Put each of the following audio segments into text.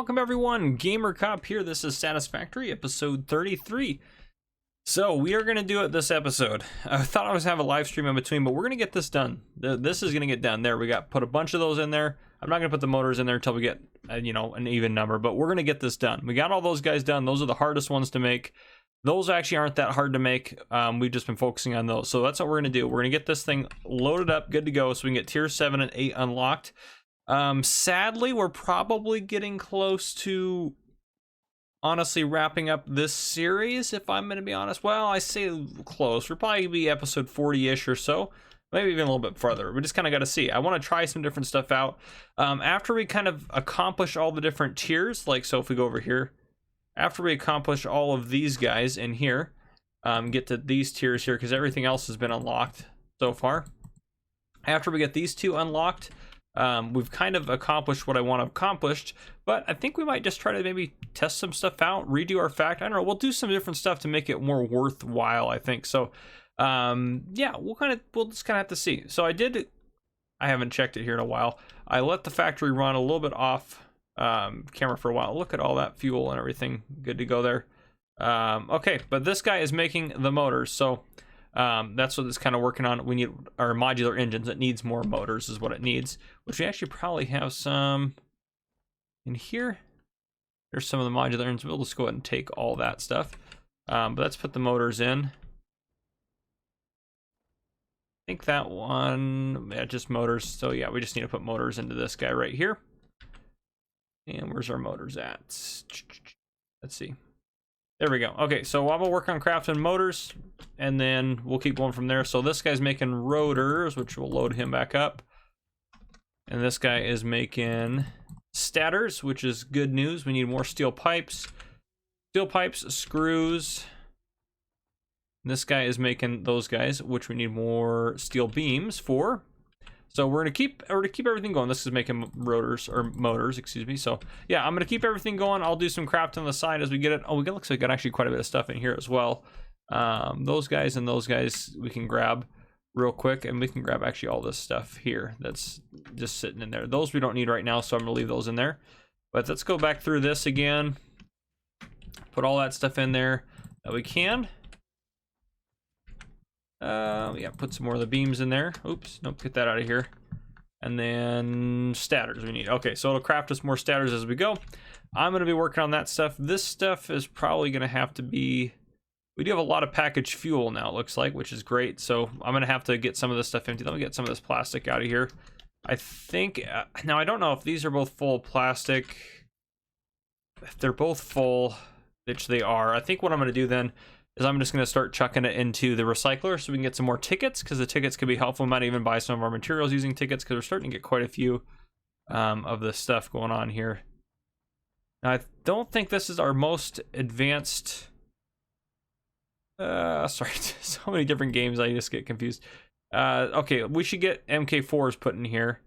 welcome everyone. Gamer Cop here. This is Satisfactory, episode 33. So we are going to do it this episode. I thought I was have a live stream in between, but we're going to get this done. This is going to get done. There, we got put a bunch of those in there. I'm not going to put the motors in there until we get, an even number, but we're going to get this done. We got all those guys done. Those are the hardest ones to make. Those actually aren't that hard to make. We've just been focusing on those. So that's what we're going to do. We're going to get this thing loaded up, good to go, so we can get tier 7 and 8 unlocked. Sadly, we're probably getting close to honestly wrapping up this series, if I'm going to be honest. Well, I say close. We'll probably be episode 40-ish or so, maybe even a little bit further. We just kind of got to see. I want to try some different stuff out. After we kind of accomplish all the different tiers, like so if we go over here, after we accomplish all of these guys in here, get to these tiers here, because everything else has been unlocked so far. After we get these two unlocked, we've kind of accomplished what I want to accomplish, but I think we might just try to maybe test some stuff out, redo our fact. I don't know. We'll do some different stuff to make it more worthwhile, I think. So, yeah, we'll just kind of have to see. So I haven't checked it here in a while. I let the factory run a little bit off camera for a while. Look at all that fuel and everything. Good to go there. Okay, but this guy is making the motors. So, that's what it's kind of working on. We need our modular engines. It needs more motors is what it needs, which we actually probably have some in here. There's some of the modular engines. We'll just go ahead and take all that stuff. But let's put the motors in. I think that one, yeah, just motors. So yeah, we just need to put motors into this guy right here. And where's our motors at? Let's see. There we go. Okay, so I'm gonna work on crafting motors, and then we'll keep going from there. So this guy's making rotors, which will load him back up. And this guy is making stators, which is good news. We need more steel pipes. Steel pipes, screws. This guy is making those guys, which we need more steel beams for. So we're gonna keep everything going. This is making rotors or motors, excuse me. So yeah, I'm gonna keep everything going. I'll do some crafting on the side as we get it. Oh, looks like we got actually quite a bit of stuff in here as well. Those guys and those guys we can grab real quick, and we can grab actually all this stuff here that's just sitting in there. Those we don't need right now, so I'm gonna leave those in there. But let's go back through this again. Put all that stuff in there that we can. Yeah, put some more of the beams in there. Oops, nope, get that out of here. And then stators we need. Okay, so it'll craft us more stators as we go. I'm going to be working on that stuff. This stuff is probably going to have to be... We do have a lot of packaged fuel now, it looks like, which is great. So I'm going to have to get some of this stuff empty. Let me get some of this plastic out of here. I think... now, I don't know if these are both full plastic. If they're both full, which they are, I think what I'm going to do then is I'm just going to start chucking it into the recycler so we can get some more tickets, because the tickets could be helpful. We might even buy some of our materials using tickets, because we're starting to get quite a few of this stuff going on here. Now, I don't think this is our most advanced... sorry, so many different games, I just get confused. Okay, we should get MK4s put in here.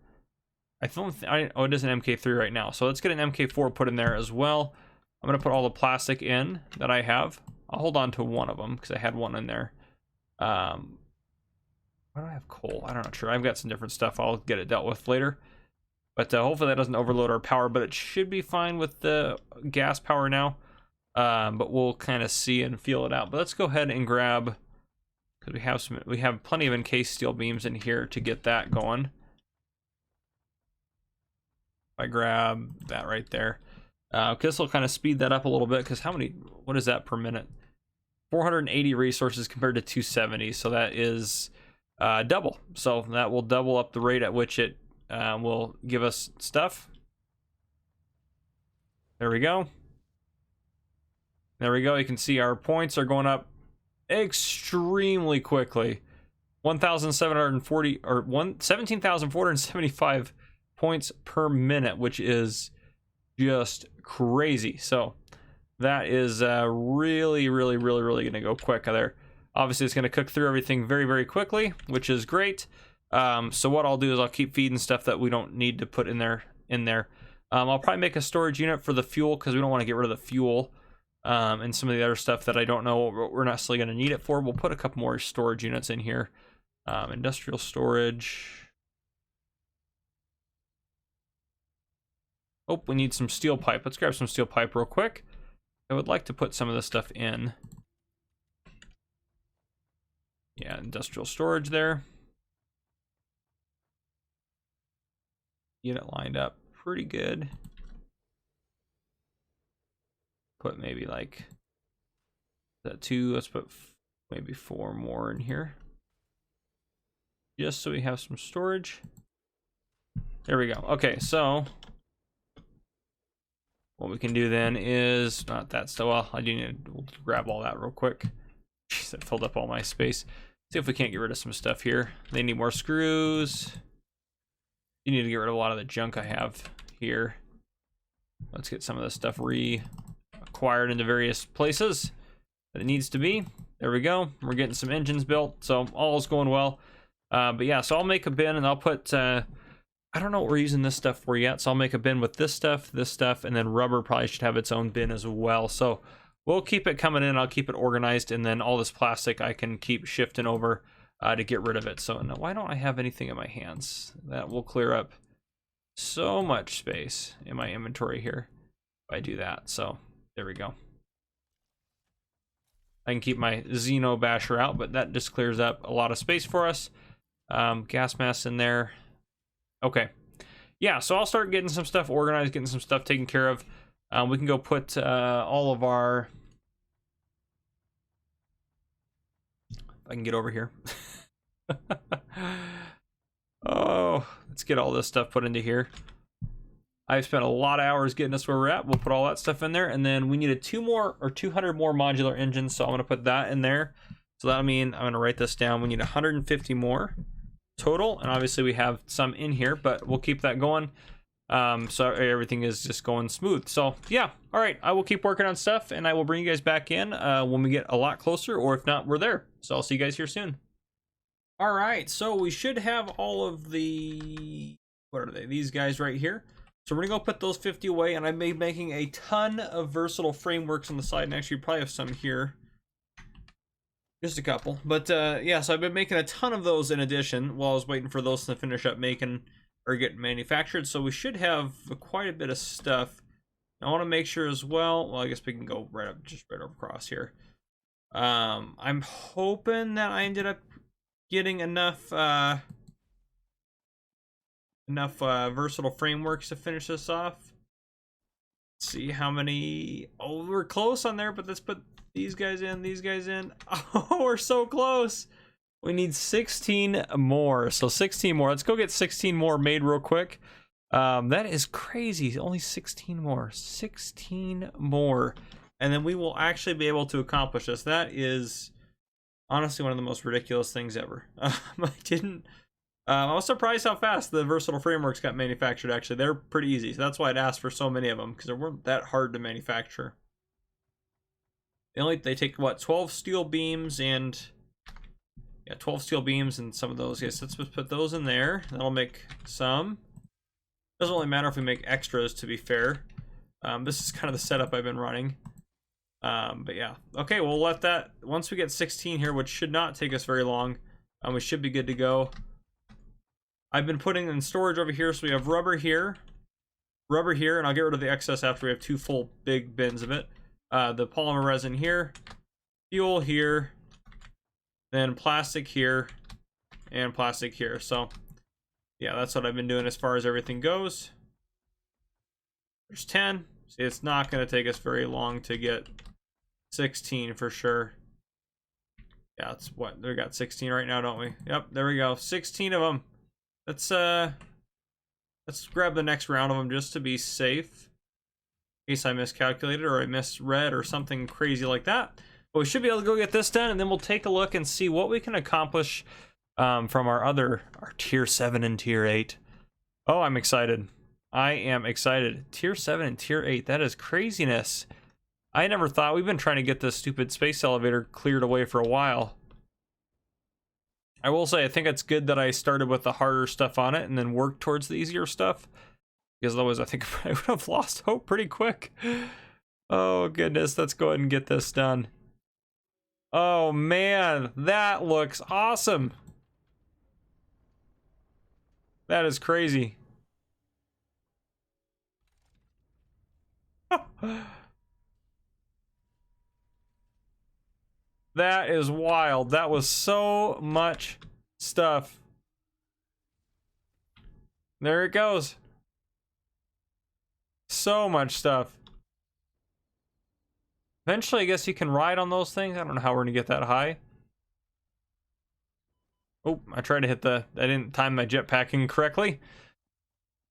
Oh, it is an MK3 right now, so let's get an MK4 put in there as well. I'm going to put all the plastic in that I have. I'll hold on to one of them because I had one in there. Why do I have coal? I'm not sure. I've got some different stuff. I'll get it dealt with later. But hopefully that doesn't overload our power, but it should be fine with the gas power now. But we'll kind of see and feel it out. But let's go ahead and grab, because we have plenty of encased steel beams in here to get that going. If I grab that right there. This will kind of speed that up a little bit, because what is that per minute? 480 resources compared to 270, so that is double. So that will double up the rate at which it will give us stuff. There we go. There we go. You can see our points are going up extremely quickly. 1,740 or 17,475 points per minute, which is just crazy. So that is really going to go quick there. Obviously it's going to cook through everything very quickly, which is great. So what I'll do is I'll keep feeding stuff that we don't need to put in there. I'll probably make a storage unit for the fuel, because we don't want to get rid of the fuel, and some of the other stuff that I don't know what we're necessarily going to need it for. We'll put a couple more storage units in here. Industrial storage. Oh, we need some steel pipe. Let's grab some steel pipe real quick. I would like to put some of this stuff in. Yeah, industrial storage there. Get it lined up pretty good. Put maybe like that 2. Let's put maybe 4 more in here. Just so we have some storage. There we go. Okay, so what we can do then is not that. So well, I do need to grab all that real quick. Jeez, that filled up all my space. See if we can't get rid of some stuff here. They need more screws. You need to get rid of a lot of the junk I have here. Let's get some of this stuff reacquired into various places that it needs to be. There we go. We're getting some engines built, so all is going well. But yeah, so I'll make a bin and I'll put, I don't know what we're using this stuff for yet, so I'll make a bin with this stuff, and then rubber probably should have its own bin as well. So we'll keep it coming in, I'll keep it organized, and then all this plastic I can keep shifting over to get rid of it. So now, why don't I have anything in my hands? That will clear up so much space in my inventory here if I do that. So there we go. I can keep my Xeno Basher out, but that just clears up a lot of space for us. Gas mask in there. Okay. Yeah, so I'll start getting some stuff organized, getting some stuff taken care of. We can go put all of our... If I can get over here. Oh, let's get all this stuff put into here. I've spent a lot of hours getting us where we're at. We'll put all that stuff in there, and then we needed 200 more modular engines, so I'm going to put that in there. So that'll mean I'm going to write this down. We need 150 more total, and obviously we have some in here, but we'll keep that going. So everything is just going smooth. So yeah, all right, I will keep working on stuff, and I will bring you guys back in when we get a lot closer, or if not, we're there. So I'll see you guys here soon. All right, so we should have all of the, what are they? These guys right here. So we're gonna go put those 50 away, and I'm making a ton of versatile frameworks on the side, and actually probably have some here. Just a couple, but yeah, so I've been making a ton of those in addition while I was waiting for those to finish up making or get manufactured. So we should have quite a bit of stuff. I want to make sure as well, I guess we can go right up, just right across here. I'm hoping that I ended up getting enough versatile frameworks to finish this off. Let's see how many. Oh, we're close on there, but let's put these guys in. Oh, we're so close. We need 16 more. So 16 more. Let's go get 16 more made real quick. That is crazy. Only 16 more. 16 more. And then we will actually be able to accomplish this. That is honestly one of the most ridiculous things ever. I was surprised how fast the versatile frameworks got manufactured. Actually, they're pretty easy. So that's why I'd asked for so many of them, because they weren't that hard to manufacture. They take what, 12 steel beams and 12 steel beams and some of those. Yes, let's just put those in there. That'll make some. Doesn't really matter if we make extras, to be fair. This is kind of the setup I've been running. But yeah, okay, we'll let that, once we get 16 here, which should not take us very long, we should be good to go. I've been putting in storage over here, so we have rubber here, and I'll get rid of the excess after we have 2 full big bins of it. The polymer resin here, fuel here, then plastic here, and plastic here. So yeah, that's what I've been doing as far as everything goes. There's 10. See, it's not going to take us very long to get 16 for sure. Yeah, it's what, we got 16 right now, don't we? Yep, there we go, 16 of them. Let's grab the next round of them just to be safe, in case I miscalculated or I misread or something crazy like that. But we should be able to go get this done, and then we'll take a look and see what we can accomplish from our tier 7 and tier 8. Oh, I'm excited. I am excited. Tier 7 and tier 8, that is craziness. I never thought, we've been trying to get this stupid space elevator cleared away for a while. I will say, I think it's good that I started with the harder stuff on it and then worked towards the easier stuff, because otherwise I think I would have lost hope pretty quick. Oh goodness, let's go ahead and get this done. Oh man, that looks awesome. That is crazy. That is wild. That was so much stuff. There it goes. So much stuff. Eventually, I guess you can ride on those things. I don't know how we're gonna get that high. Oh, I tried to hit I didn't time my jetpacking correctly.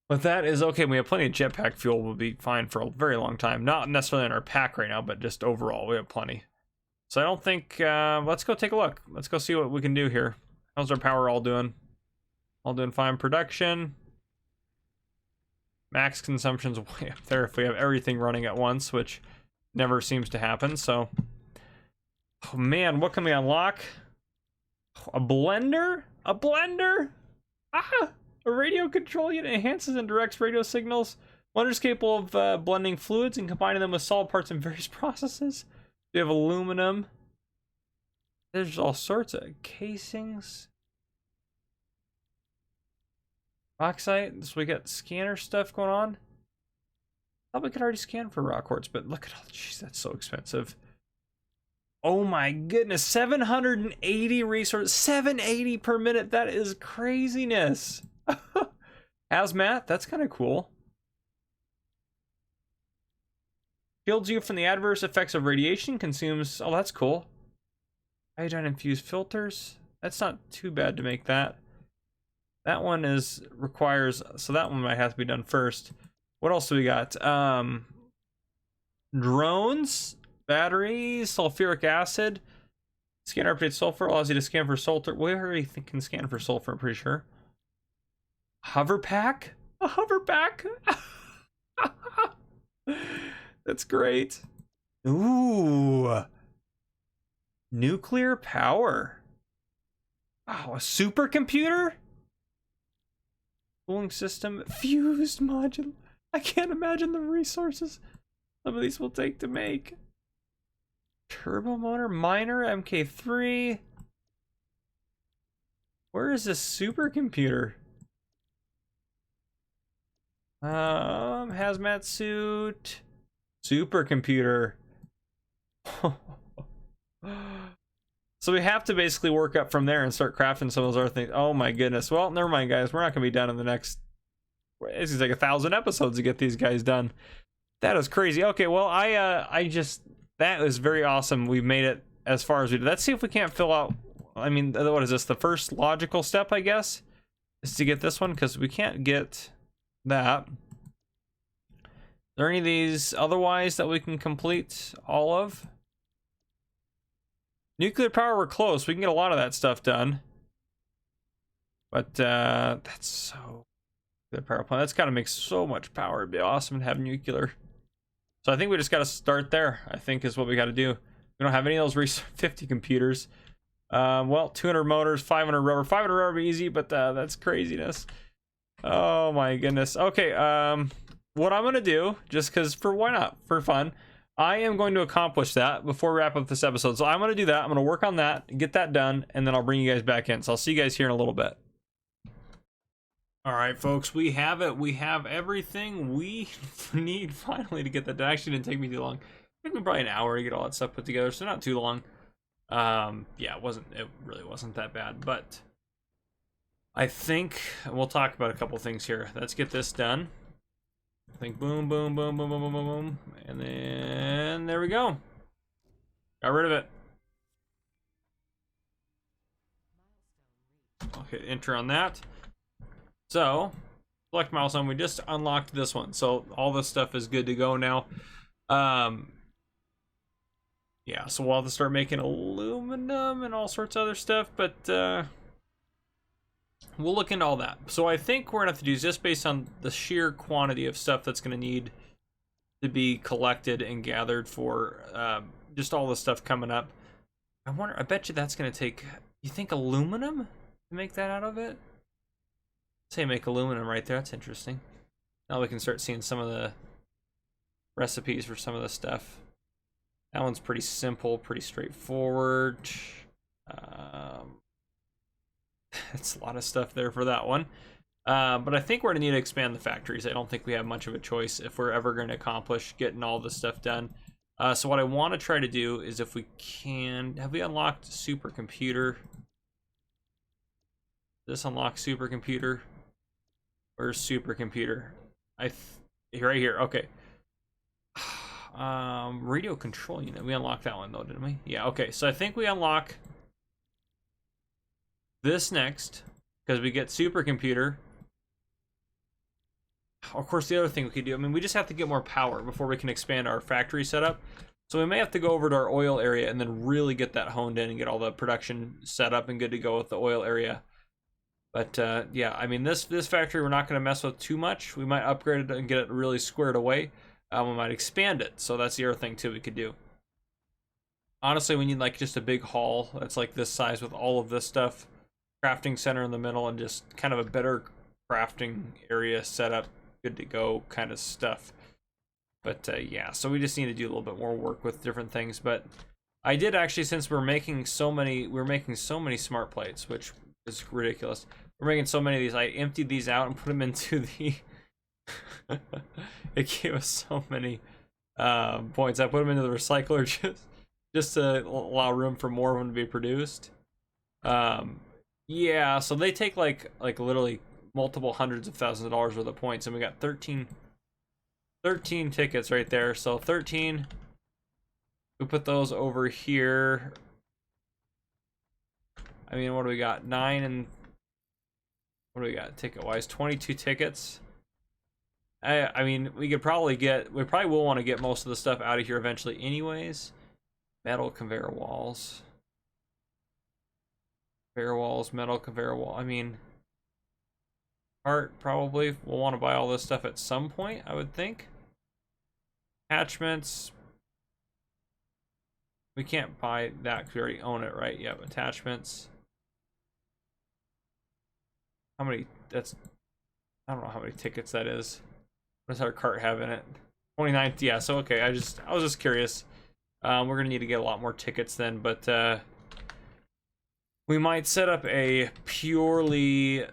But that is okay. We have plenty of jetpack fuel. We'll be fine for a very long time. Not necessarily in our pack right now, but just overall, we have plenty. So I don't think, let's go take a look. Let's go see what we can do here. How's our power all doing? All doing fine. Production. Max consumption's way up there if we have everything running at once, which never seems to happen. So, oh man, what can we unlock? A blender? A blender? Ah! A radio control unit enhances and directs radio signals. Blender is capable of blending fluids and combining them with solid parts in various processes. We have aluminum. There's all sorts of casings. Bauxite. So we got scanner stuff going on. I thought we could already scan for rock quartz, but look at all. Jeez, that's so expensive. Oh my goodness, 780 resources, 780 per minute. That is craziness. Hazmat, that's kind of cool. Shields you from the adverse effects of radiation, consumes, oh that's cool. Iodine infused filters, that's not too bad to make that. That one requires, so that one might have to be done first. What else do we got? Drones, batteries, sulfuric acid. Scanner updates sulfur, allows you to scan for sulfur. We already can scan for sulfur, I'm pretty sure. Hover pack? A hover pack? That's great. Ooh. Nuclear power. Wow, a supercomputer? Cooling system. Fused module. I can't imagine the resources some of these will take to make. Turbo motor, miner, MK3. Where is this supercomputer? Hazmat suit. Supercomputer. So we have to basically work up from there and start crafting some of those other things. Oh my goodness. Well, never mind, guys. We're not going to be done in the next... It's going to take 1,000 episodes to get these guys done. That is crazy. Okay, well, that was very awesome. We've made it as far as we did. Let's see if we can't fill out... I mean, what is this? The first logical step, I guess, is to get this one, because we can't get that. Are there any of these otherwise that we can complete all of? Nuclear power, we're close. We can get a lot of that stuff done. But that's so... The power plant. That's got to make so much power. It'd be awesome to have nuclear. So I think we just got to start there, I think is what we got to do. We don't have any of those 50 computers. Well, 200 motors, 500 rubber. 500 rubber would be easy, but that's craziness. Oh my goodness. Okay, what I'm going to do, just because why not? For fun. I am going to accomplish that before we wrap up this episode. So I'm going to do that. I'm going to work on that, get that done, and then I'll bring you guys back in. So I'll see you guys here in a little bit. All right, folks, we have it. We have everything we need finally to get that done. Actually, didn't take me too long. It took me probably an hour to get all that stuff put together, so not too long. Yeah, it really wasn't that bad, but I think we'll talk about a couple things here. Let's get this done. I think boom, boom, boom, boom, boom, boom, boom, boom, and then there we go. Got rid of it. I'll hit enter on that. So, select milestone. We just unlocked this one, so all this stuff is good to go now. Yeah, so we'll have to start making aluminum and all sorts of other stuff, but we'll look into all that. So I think we're gonna have to do just based on the sheer quantity of stuff that's gonna need to be collected and gathered for just all the stuff coming up. I bet you that's gonna take, you think aluminum to make that out of it? Say make aluminum right there, that's interesting. Now we can start seeing some of the recipes for some of the stuff. That one's pretty simple, pretty straightforward. It's a lot of stuff there for that one. But I think we're going to need to expand the factories. I don't think we have much of a choice if we're ever going to accomplish getting all this stuff done. So what I want to try to do is, if we can, have we unlocked supercomputer? This unlocks supercomputer. Where's supercomputer? Right here. Okay. Radio control unit. We unlocked that one though, didn't we? Yeah. Okay. So I think we unlock this next because we get supercomputer. Of course, the other thing we could do, I mean, we just have to get more power before we can expand our factory setup. So we may have to go over to our oil area and then really get that honed in and get all the production set up and good to go with the oil area. But yeah, I mean, this factory we're not going to mess with too much. We might upgrade it and get it really squared away. We might expand it. So that's the other thing too we could do. Honestly, we need like just a big hall that's like this size with all of this stuff. Crafting center in the middle and just kind of a better crafting area set up. Good to go kind of stuff. But yeah, so we just need to do a little bit more work with different things. But I did actually, since we're making so many smart plates, which is ridiculous. We're making so many of these. I emptied these out and put them into the it gave us so many points. I put them into the recycler just to allow room for more of them to be produced. Yeah, so they take like literally multiple hundreds of thousands of dollars worth of points, and we got 13 tickets right there. So 13, we put those over here. I mean, what do we got? 9 and what do we got ticket wise? 22 tickets. I mean, we probably will want to get most of the stuff out of here eventually anyways. Metal conveyor walls. Metal conveyor wall. I mean, art probably will want to buy all this stuff at some point, I would think. Attachments. We can't buy that because we already own it, right? Yep, attachments. How many? I don't know how many tickets that is. What does our cart have in it? 29. Yeah, so okay, I was just curious. We're gonna need to get a lot more tickets then, but we might set up a purely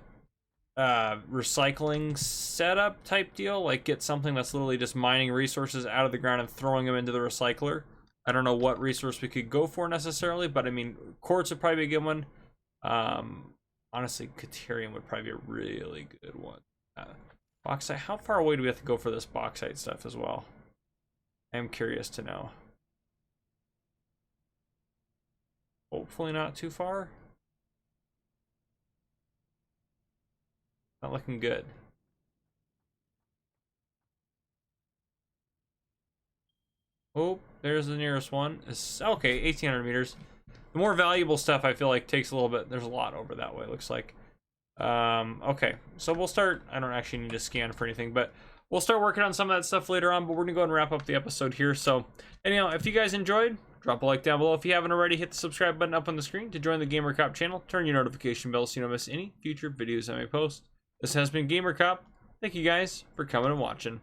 recycling setup type deal, like get something that's literally just mining resources out of the ground and throwing them into the recycler. I don't know what resource we could go for necessarily, but I mean, quartz would probably be a good one. Honestly, Caterium would probably be a really good one. Bauxite, how far away do we have to go for this bauxite stuff as well? I am curious to know. Hopefully not too far. Not looking good. Oh, there's the nearest one. It's okay, 1,800 meters. The more valuable stuff I feel like takes a little bit. There's a lot over that way, it looks like. Okay, so we'll start. I don't actually need to scan for anything, but we'll start working on some of that stuff later on. But we're gonna go ahead and wrap up the episode here. So anyhow, if you guys enjoyed, drop a like down below. If you haven't already, hit the subscribe button up on the screen to join the Gamer Cop channel. Turn your notification bell so you don't miss any future videos I may post. This has been Gamer Cop. Thank you guys for coming and watching.